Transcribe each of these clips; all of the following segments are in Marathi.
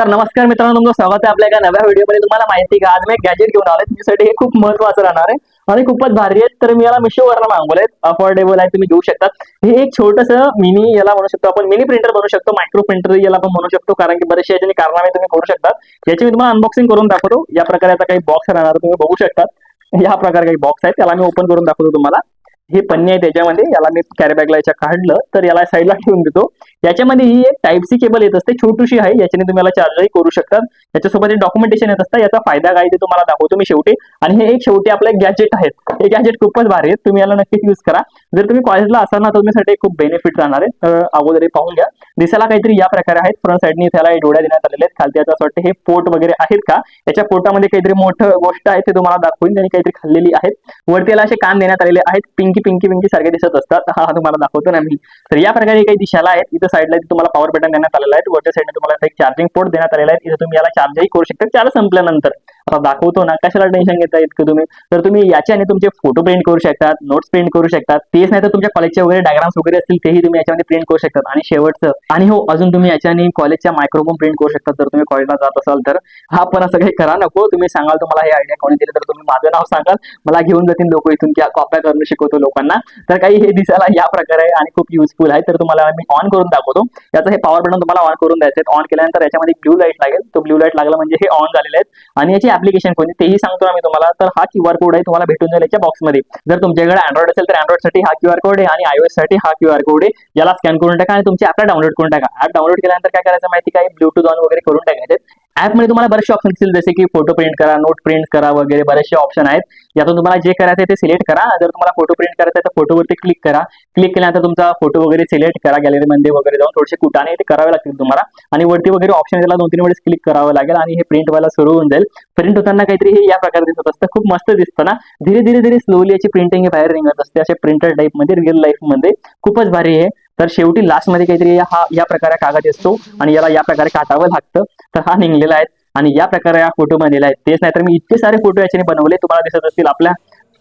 तर नमस्कार मित्रांनो, तुमचं स्वागत आहे आपल्या एका नव्या व्हिडिओमध्ये। तुम्हाला माहिती का आज मी एक गॅजेट घेऊन आलोय तुमच्यासाठी। हे खूप महत्त्वाचं राहणार आहे आणि खूपच भारी आहे। तर मी याला मिशोवरनं मागवलंय, अफोर्डेबल आहे, तुम्ही घेऊ शकता। हे एक छोटंसं मिनी याला म्हणू शकतो आपण, मिनी प्रिंटर बनवू शकतो, मायक्रो प्रिंटर याला आपण म्हणू शकतो, कारण की बरेचसे याच्याने कारनामे तुम्ही करू शकता। याची मी तुम्हाला अनबॉक्सिंग करून दाखवतो। या प्रकारचा काही बॉक्स राहणार तुम्ही बघू शकता। या प्रकार काही बॉक्स आहे, त्याला मी ओपन करून दाखवतो तुम्हाला। हे पन्नी आहे त्याच्यामध्ये, याला मी कॅरी बॅगला याच्या काढलं तर याला साईडला ठेवून देतो। याच्यामध्ये ही एक टाइप सी केबल येत असते, छोटीशी आहे, याच्याने तुम्ही याला चार्जही करू शकता। याच्यासोबत डॉक्युमेंटेशन येत असतं, याचा फायदा काय ते तुम्हाला दाखवतो मी शेवटी। आणि हे एक शेवटी आपले गॅजेट आहेत, हे गॅजेट खूपच भारी आहेत, तुम्ही याला नक्कीच यूज करा। जर तुम्ही कॉलेजला असाल ना तर तुमच्यासाठी खूप बेनिफिट राहणार आहे। तर अगोदर पाहून घ्या, दिसायला काहीतरी या प्रकारे आहेत। फ्रंट साईडनी त्याला डोळ्या देण्यात आलेले आहेत, खालती याचं असं वाटतं हे पोर्ट वगैरे आहेत का, याच्या पोर्टामध्ये काहीतरी मोठं गोष्ट आहे ते तुम्हाला दाखवून, त्यांनी काहीतरी खाल्लेली आहेत। वरती याला असे कान देण्यात आलेले आहेत, पिंकी पिंकी पिंकी सारखे दिसत असतात। हा तुम्हाला दाखवतो ना मी। तर या प्रकारे काही दिशाला आहेत, इथं साईडला तुम्हाला पॉवर बटन देण्यात आलेला आहे, वरच्या साईडने तुम्हाला एक चार्जिंग पोर्ट देण्यात आलेला आहे, इथे तुम्ही याला चार्जही करू शकता चार्ज संपल्यानंतर। आता दाखवतो ना, कशाला टेन्शन घेता इतकं तुम्ही। तर तुम्ही याच्याने तुमचे फोटो प्रिंट करू शकतात, नोट्स प्रिंट करू शकतात, तेच नाही तर तुमच्या कॉलेजचे वगैरे डायग्राम्स वगैरे असतील तेही तुम्ही याच्यामध्ये प्रिंट करू शकतात। आणि शेवटचं आणि हो, अजून तुम्ही याच्याने कॉलेजच्या मायक्रोफोन प्रिंट करू शकतात, जर तुम्ही कॉलेजला जात असाल तर। हा पण असं काही करा नको, तुम्ही सांगाल तुम्हाला हे आयडिया कोणी दिली तर तुम्ही माझं नाव सांगाल, मला घेऊन जातील लोक इथून, की कॉप्या करणं शिकवतो लोकांना। तर काही हे दिसायला या प्रकारे आहे आणि खूप युजफुल आहे। तर तुम्हाला मी ऑन करून दाखवतो। याचं हे पॉवर बटन तुम्हाला ऑन करून द्यायचं आहे। ऑन केल्यानंतर याच्यामध्ये ब्लू लाईट लागेल, तो ब्लू लाईट लागला म्हणजे हे ऑन झालेले आहेत। आणि याची ऍप्लिकेशन कोणती तेही सांगतो ना मी तुम्हाला। तर हा QR कोड आहे, तुम्हाला भेटून जाईल याच्या बॉक्समध्ये। जर तुमच्याकडे अँड्रॉइड असेल तर अँड्रॉइड साठी हा QR कोड आहे आणि iOS साठी हा QR कोड आहे। याला स्कॅन करून टाका आणि तुमची ऍप डाउनलोड करून टाका। ऍप डाउनलोड केल्यानंतर काय करायचं माहिती काय, ब्लूटूथ ऑन वगैरे करून टाकायचे। ऍपमध्ये तुम्हाला बरेचसे ऑप्शन दिसतील, जसे की फोटो प्रिंट करा, नोट प्रिंट करा वगैरे बरेचसे ऑप्शन आहेत। यातून तुम्हाला जे करायचं आहे ते सिलेक्ट करा। जर तुम्हाला फोटो प्रिंट करायचा आहे तर फोटोवरती क्लिक करा। क्लिक केल्यानंतर तुमचा फोटो वगैरे सिलेक्ट करा, गॅलरीमध्ये वगैरे जाऊन थोडेसे कुटाने ते करावे लागतील तुम्हाला। आणि वरती वगैरे ऑप्शन त्याला 2-3 वेळेस क्लिक करावं लागेल आणि हे प्रिंट व्हायला सुरू होऊन जाईल। प्रिंट होताना काहीतरी हे या प्रकारे दिसत असतं, खूप मस्त दिसतं ना। धीरे धीरे धीरे स्लोली याची प्रिंटिंग बाहेर निघत असते, असे प्रिंटर टाईप मध्ये रिअल लाईफ मध्ये, खूपच भारी आहे। तर शेवटी लास्ट मध्ये काहीतरी हा या प्रकारे कागद असतो आणि याला या प्रकारे काटावं लागतं। तर हा निघलेला आहे आणि या प्रकारे या फोटो बनलेला आहे। तेच नाही तर मी इतके सारे फोटो याच्याने बनवले, तुम्हाला दिसत असतील आपल्या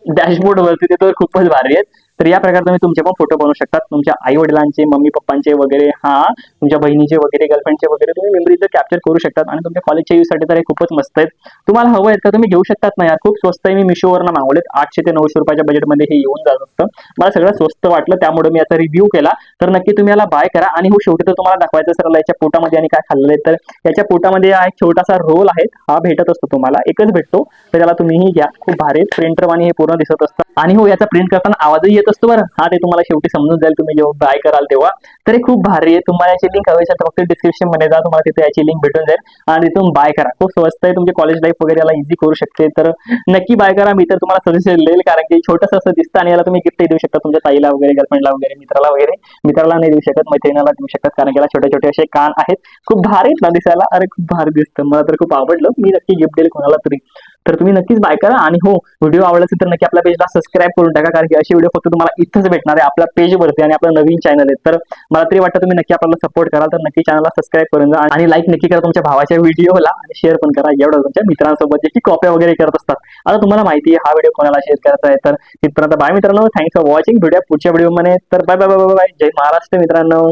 डॅशबोर्ड वरती, ते तर खूपच भारी आहेत। तर या प्रकारे तुम्ही तुमचे पण फोटो बनवू शकता, तुमच्या आई वडिलांचे, मम्मी पप्पांचे वगैरे, हा तुमच्या बहिणीचे वगैरे, गर्लफ्रेंडचे वगैरे तुम्ही मेमरी तर कॅप्चर करू शकतात। आणि तुमच्या कॉलेजच्या यूजसाठी तर हे खूपच मस्त आहेत। तुम्हाला हवं आहे तर तुम्ही घेऊ शकतात ना यार, खूप स्वस्त आहे। मी मिशोवरनं मागवलेत, 800 ते 900 रुपयाच्या बजेटमध्ये हे येऊन जात असतं। मला सगळं स्वस्त वाटलं, त्यामुळे मी याचा रिव्ह्यू केला। तर नक्की तुम्ही याला बाय करा। आणि हो, शेवटी तर तुम्हाला दाखवायचं सर याच्या पोटामध्ये आणि काय खाल्लंय। तर याच्या पोटामध्ये हा एक छोटासा रोल आहे, हा भेटत असतो तुम्हाला, एकच भेटतो। तर याला तुम्हीही घ्या, खूप भारी प्रिंटर आणि हे पूर्ण दिसत असतं। आणि हो, याचा प्रिंट करताना आवाजही येत असतो बरं, हा ते तुम्हाला शेवटी समजून जाईल तुम्ही जेव्हा बाय कराल तेव्हा। तर हे खूप भारी आहे। तुम्हाला याची लिंक हवी असेल तर फक्त डिस्क्रिप्शन मध्ये जा, तुम्हाला तिथे याची लिंक भेटून जाईल आणि तिथून बाय करा। खूप स्वस्त आहे, तुमची कॉलेज लाईफ वगैरे याला इझी करू शकते। तर नक्की बाय करा। मी तर तुम्हाला सजेशन देईल, कारण की छोटंसं असं दिसतं आणि याला तुम्ही गिफ्टही देऊ शकता तुमच्या ताईला वगैरे, गर्लफ्रेंडला वगैरे, मित्राला वगैरे। मित्राला नाही देऊ शकत, मैत्रिणीला देऊ शकतात, कारण याला छोटे छोटे असे कान आहेत, खूप भारी ना दिसायला। अरे खूप भारी दिसतं, मला तर खूप आवडलं, मी नक्की गिफ्ट देईल कोणाला तरी। तर तुम्ही नक्कीच बाय करा। आणि हो, व्हिडिओ आवडला असेल तर नक्की आपल्या पेजला सबस्क्राईब करून टाका, कारण की असे व्हिडिओ फक्त तुम्हाला इथंच भेटणार आहे आपल्या पेजवरती आणि आपलं नवीन चॅनल आहे। तर मला तरी वाटतं तुम्ही नक्की आपल्याला सपोर्ट कराल, तर नक्की चॅनलला सबस्क्राईब करून जा आणि लाईक नक्की करा तुमच्या भावाच्या व्हिडिओला आणि शेअर पण करा एवढं तुमच्या मित्रांसोबत, जे की कॉप्या वगैरे करत असतात। आता तुम्हाला माहिती आहे हा व्हिडिओ कोणाला शेअर करायचा आहे। तर तिथपर्यंत बाय मित्रांनो, थँक्स फॉर वॉचिंग। व्हिडिओ पुढच्या व्हिडिओमध्ये, तर बाय बाय बाय बाय, जय महाराष्ट्र मित्रांनो।